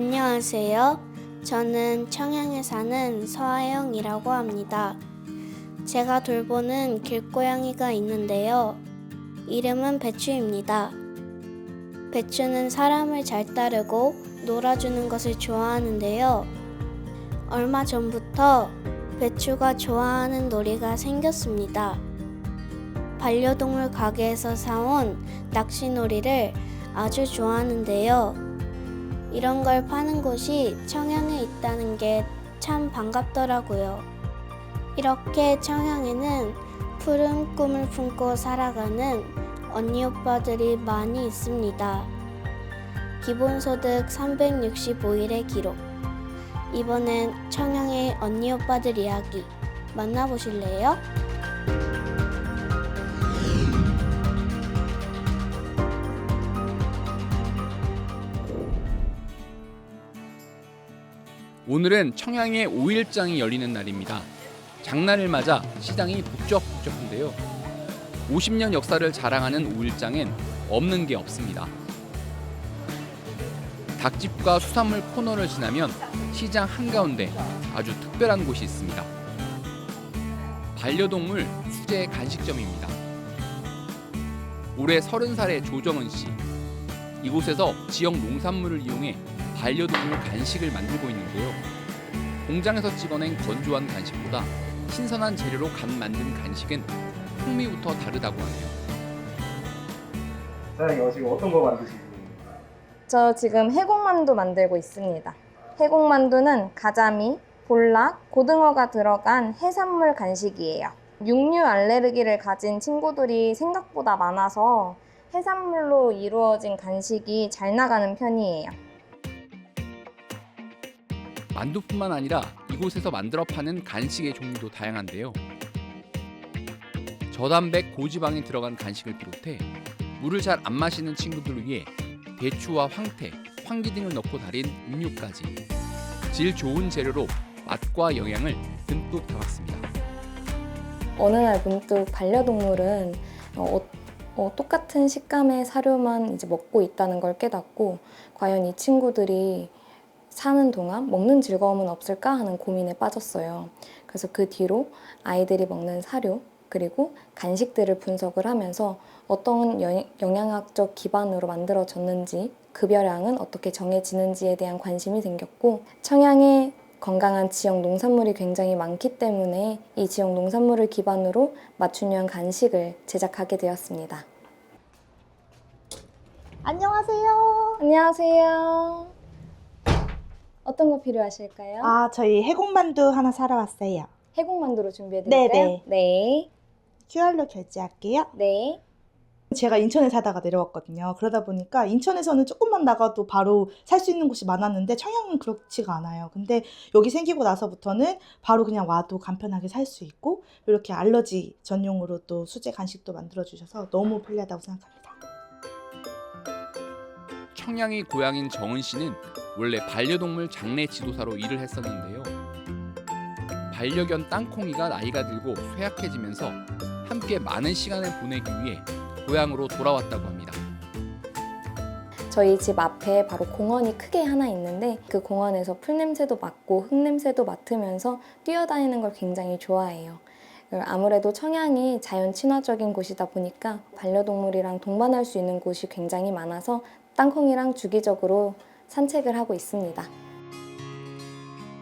안녕하세요. 저는 청양에 사는 서하영이라고 합니다. 제가 돌보는 길고양이가 있는데요. 이름은 배추입니다. 배추는 사람을 잘 따르고 놀아주는 것을 좋아하는데요. 얼마 전부터 배추가 좋아하는 놀이가 생겼습니다. 반려동물 가게에서 사온 낚시놀이를 아주 좋아하는데요. 이런 걸 파는 곳이 청양에 있다는 게 참 반갑더라고요. 이렇게 청양에는 푸른 꿈을 품고 살아가는 언니 오빠들이 많이 있습니다. 기본소득 365일의 기록. 이번엔 청양의 언니 오빠들 이야기 만나보실래요? 오늘은 청양의 5일장이 열리는 날입니다. 장날을 맞아 시장이 북적북적한데요. 50년 역사를 자랑하는 5일장엔 없는 게 없습니다. 닭집과 수산물 코너를 지나면 시장 한가운데 아주 특별한 곳이 있습니다. 반려동물 수제 간식점입니다. 올해 30살의 조정은 씨. 이곳에서 지역 농산물을 이용해 반려동물 간식을 만들고 있는데요. 공장에서 찍어낸 건조한 간식보다 신선한 재료로 간 만든 간식은 풍미부터 다르다고 하네요. 사장님 지금 어떤 거 만드시고 있나요? 저 지금 해곡만두 만들고 있습니다. 해곡만두는 가자미, 볼락, 고등어가 들어간 해산물 간식이에요. 육류 알레르기를 가진 친구들이 생각보다 많아서 해산물로 이루어진 간식이 잘 나가는 편이에요. 만두뿐만 아니라 이곳에서 만들어 파는 간식의 종류도 다양한데요. 저단백 고지방이 들어간 간식을 비롯해 물을 잘 안 마시는 친구들을 위해 대추와 황태, 황기 등을 넣고 달인 음료까지 질 좋은 재료로 맛과 영양을 듬뿍 담았습니다. 어느 날 문득 반려동물은 똑같은 식감의 사료만 이제 먹고 있다는 걸 깨닫고 과연 이 친구들이 사는 동안 먹는 즐거움은 없을까 하는 고민에 빠졌어요. 그래서 그 뒤로 아이들이 먹는 사료 그리고 간식들을 분석을 하면서 어떤 영양학적 기반으로 만들어졌는지 급여량은 어떻게 정해지는지에 대한 관심이 생겼고 청양에 건강한 지역 농산물이 굉장히 많기 때문에 이 지역 농산물을 기반으로 맞춤형 간식을 제작하게 되었습니다. 안녕하세요. 안녕하세요. 어떤 거 필요하실까요? 저희 해곡만두 하나 사러 왔어요. 해곡만두로 준비해드릴까요? 네네. 네. QR로 결제할게요. 네. 제가 인천에 사다가 내려왔거든요. 그러다 보니까 인천에서는 조금만 나가도 바로 살 수 있는 곳이 많았는데 청양은 그렇지가 않아요. 근데 여기 생기고 나서부터는 바로 그냥 와도 간편하게 살 수 있고 이렇게 알러지 전용으로 또 수제 간식도 만들어주셔서 너무 편리하다고 생각합니다. 청양이 고향인 정은 씨는 원래 반려동물 장례 지도사로 일을 했었는데요. 반려견 땅콩이가 나이가 들고 쇠약해지면서 함께 많은 시간을 보내기 위해 고향으로 돌아왔다고 합니다. 저희 집 앞에 바로 공원이 크게 하나 있는데 그 공원에서 풀냄새도 맡고 흙냄새도 맡으면서 뛰어다니는 걸 굉장히 좋아해요. 아무래도 청양이 자연 친화적인 곳이다 보니까 반려동물이랑 동반할 수 있는 곳이 굉장히 많아서 땅콩이랑 주기적으로 산책을 하고 있습니다.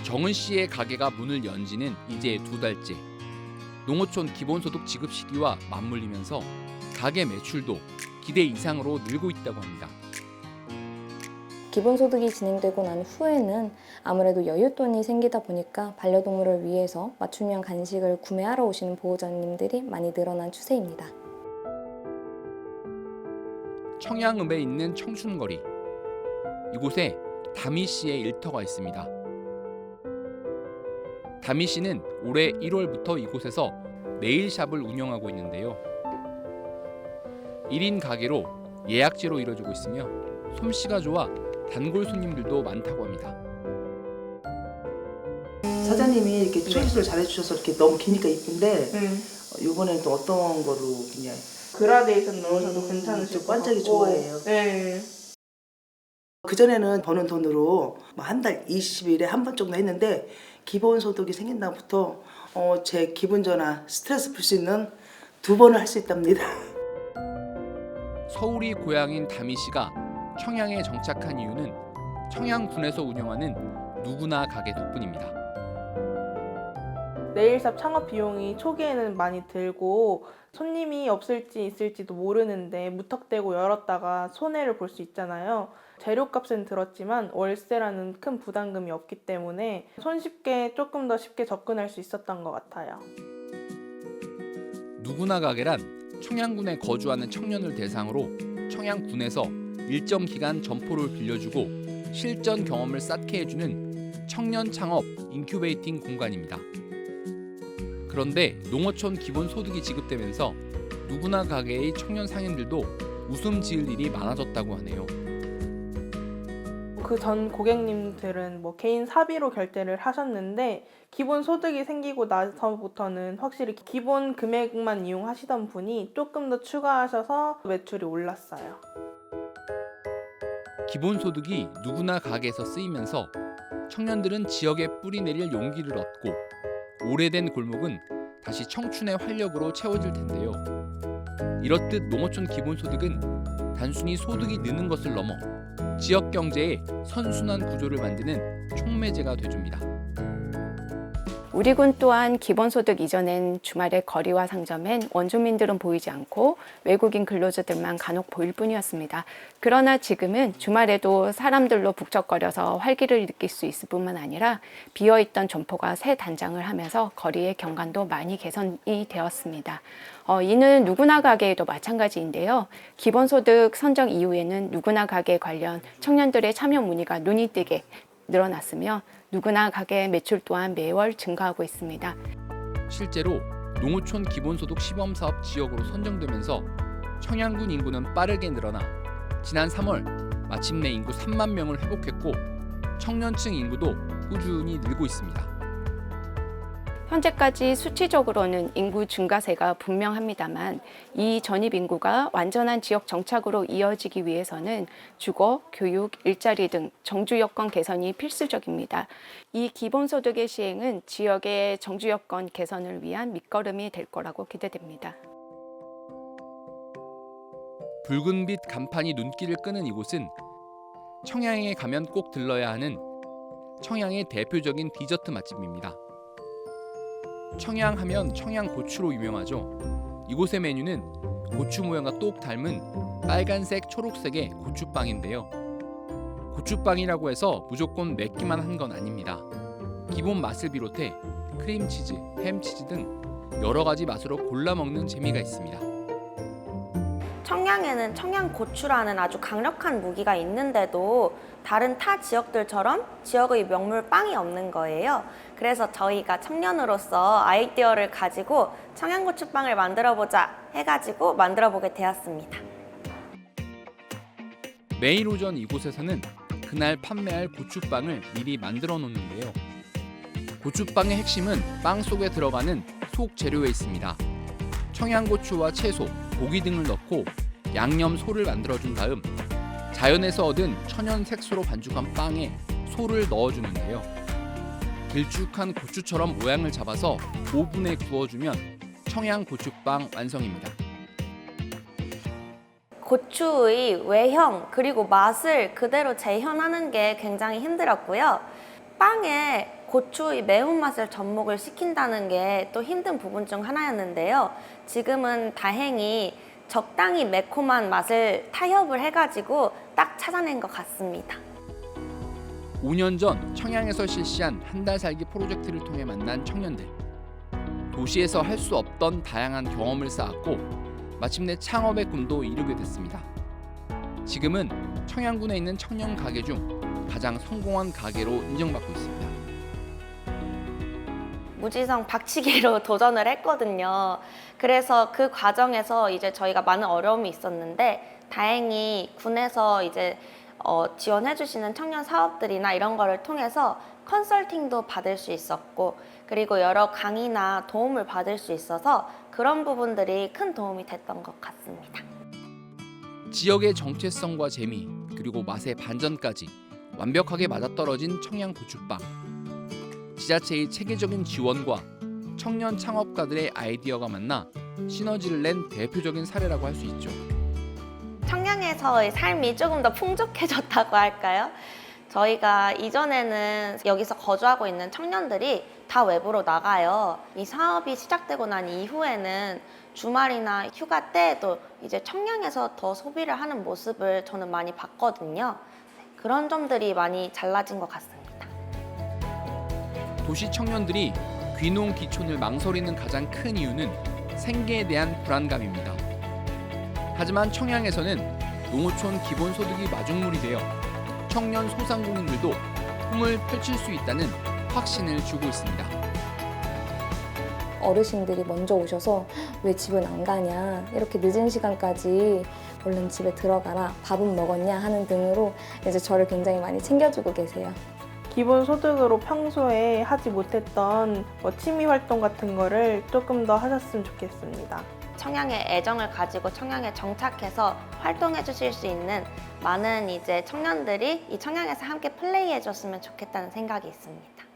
정은 씨의 가게가 문을 연 지는 이제 2달째. 농어촌 기본소득 지급 시기와 맞물리면서 가게 매출도 기대 이상으로 늘고 있다고 합니다. 기본소득이 진행되고 난 후에는 아무래도 여윳돈이 생기다 보니까 반려동물을 위해서 맞춤형 간식을 구매하러 오시는 보호자님들이 많이 늘어난 추세입니다. 청양읍에 있는 청춘거리. 이곳에 다미 씨의 일터가 있습니다. 다미 씨는 올해 1월부터 이곳에서 네일샵을 운영하고 있는데요. 1인 가게로 예약제로 이루어지고 있으며 솜씨가 좋아 단골 손님들도 많다고 합니다. 사장님이 이렇게 초이스를 잘해주셔서 이렇게 너무 기니까 이쁜데 이번엔 또 어떤 거로 그냥 그라데이션 넣으셔도 괜찮으실 것 같고. 반짝이 좋아해요. 네. 그전에는 버는 돈으로 한 달 20일에 한 번 정도 했는데 기본소득이 생긴 다음부터 제 기분 전환, 스트레스 풀 수 있는 2번을 할 수 있답니다. 서울이 고향인 다미 씨가 청양에 정착한 이유는 청양군에서 운영하는 누구나 가게 덕분입니다. 네일샵 창업 비용이 초기에는 많이 들고 손님이 없을지 있을지도 모르는데 무턱대고 열었다가 손해를 볼 수 있잖아요. 재료값은 들었지만 월세라는 큰 부담금이 없기 때문에 손쉽게 조금 더 쉽게 접근할 수 있었던 것 같아요. 누구나 가게란 청양군에 거주하는 청년을 대상으로 청양군에서 일정 기간 점포를 빌려주고 실전 경험을 쌓게 해주는 청년 창업 인큐베이팅 공간입니다. 그런데 농어촌 기본소득이 지급되면서 누구나 가게의 청년 상인들도 웃음 지을 일이 많아졌다고 하네요. 그 전 고객님들은 개인 사비로 결제를 하셨는데 기본 소득이 생기고 나서부터는 확실히 기본 금액만 이용하시던 분이 조금 더 추가하셔서 매출이 올랐어요. 기본소득이 누구나 가게에서 쓰이면서 청년들은 지역에 뿌리 내릴 용기를 얻고 오래된 골목은 다시 청춘의 활력으로 채워질 텐데요. 이렇듯 농어촌 기본소득은 단순히 소득이 느는 것을 넘어 지역 경제의 선순환 구조를 만드는 촉매제가 돼줍니다. 우리 군 또한 기본소득 이전엔 주말에 거리와 상점엔 원주민들은 보이지 않고 외국인 근로자들만 간혹 보일 뿐이었습니다. 그러나 지금은 주말에도 사람들로 북적거려서 활기를 느낄 수 있을 뿐만 아니라 비어있던 점포가 새 단장을 하면서 거리의 경관도 많이 개선이 되었습니다. 이는 누구나 가게에도 마찬가지인데요. 기본소득 선정 이후에는 누구나 가게 관련 청년들의 참여 문의가 눈이 띄게 늘어났으며 누구나 가게 매출 또한 매월 증가하고 있습니다. 실제로 농어촌 기본소득 시범사업 지역으로 선정되면서 청양군 인구는 빠르게 늘어나 지난 3월 마침내 인구 3만 명을 회복했고 청년층 인구도 꾸준히 늘고 있습니다. 현재까지 수치적으로는 인구 증가세가 분명합니다만 이 전입 인구가 완전한 지역 정착으로 이어지기 위해서는 주거, 교육, 일자리 등 정주 여건 개선이 필수적입니다. 이 기본소득의 시행은 지역의 정주 여건 개선을 위한 밑거름이 될 거라고 기대됩니다. 붉은빛 간판이 눈길을 끄는 이곳은 청양에 가면 꼭 들러야 하는 청양의 대표적인 디저트 맛집입니다. 청양하면 청양고추로 유명하죠. 이곳의 메뉴는 고추 모양과 똑 닮은 빨간색, 초록색의 고추빵인데요. 고추빵이라고 해서 무조건 맵기만 한 건 아닙니다. 기본 맛을 비롯해 크림치즈, 햄치즈 등 여러 가지 맛으로 골라 먹는 재미가 있습니다. 청양에는 청양고추라는 아주 강력한 무기가 있는데도 다른 타 지역들처럼 지역의 명물 빵이 없는 거예요. 그래서 저희가 청년으로서 아이디어를 가지고 청양고추빵을 만들어보자 해가지고 만들어보게 되었습니다. 매일 오전 이곳에서는 그날 판매할 고추빵을 미리 만들어 놓는데요. 고추빵의 핵심은 빵 속에 들어가는 속 재료에 있습니다. 청양고추와 채소, 고기 등을 넣고 양념 소를 만들어준 다음 자연에서 얻은 천연 색소로 반죽한 빵에 소를 넣어주는데요. 길쭉한 고추처럼 모양을 잡아서 오븐에 구워주면 청양고추빵 완성입니다. 고추의 외형 그리고 맛을 그대로 재현하는 게 굉장히 힘들었고요. 빵에 고추의 매운맛을 접목을 시킨다는 게 또 힘든 부분 중 하나였는데요. 지금은 다행히 적당히 매콤한 맛을 타협을 해가지고 딱 찾아낸 것 같습니다. 5년 전 청양에서 실시한 한 달 살기 프로젝트를 통해 만난 청년들. 도시에서 할 수 없던 다양한 경험을 쌓았고 마침내 창업의 꿈도 이루게 됐습니다. 지금은 청양군에 있는 청년 가게 중 가장 성공한 가게로 인정받고 있습니다. 무지성 박치기로 도전을 했거든요. 그래서 그 과정에서 이제 저희가 많은 어려움이 있었는데 다행히 군에서 이제 지원해 주시는 청년 사업들이나 이런 거를 통해서 컨설팅도 받을 수 있었고 그리고 여러 강의나 도움을 받을 수 있어서 그런 부분들이 큰 도움이 됐던 것 같습니다. 지역의 정체성과 재미 그리고 맛의 반전까지 완벽하게 맞아떨어진 청양고추빵. 지자체의 체계적인 지원과 청년 창업가들의 아이디어가 만나 시너지를 낸 대표적인 사례라고 할 수 있죠. 청양에서의 삶이 조금 더 풍족해졌다고 할까요? 저희가 이전에는 여기서 거주하고 있는 청년들이 다 외부로 나가요. 이 사업이 시작되고 난 이후에는 주말이나 휴가 때에도 이제 청양에서 더 소비를 하는 모습을 저는 많이 봤거든요. 그런 점들이 많이 달라진 것 같습니다. 도시 청년들이 귀농 귀촌을 망설이는 가장 큰 이유는 생계에 대한 불안감입니다. 하지만 청양에서는 농어촌 기본소득이 마중물이 되어 청년 소상공인들도 꿈을 펼칠 수 있다는 확신을 주고 있습니다. 어르신들이 먼저 오셔서 왜 집은 안 가냐, 이렇게 늦은 시간까지 얼른 집에 들어가라, 밥은 먹었냐 하는 등으로 이제 저를 굉장히 많이 챙겨주고 계세요. 기본소득으로 평소에 하지 못했던 취미 활동 같은 거를 조금 더 하셨으면 좋겠습니다. 청양에 애정을 가지고 청양에 정착해서 활동해 주실 수 있는 많은 이제 청년들이 이 청양에서 함께 플레이해 줬으면 좋겠다는 생각이 있습니다.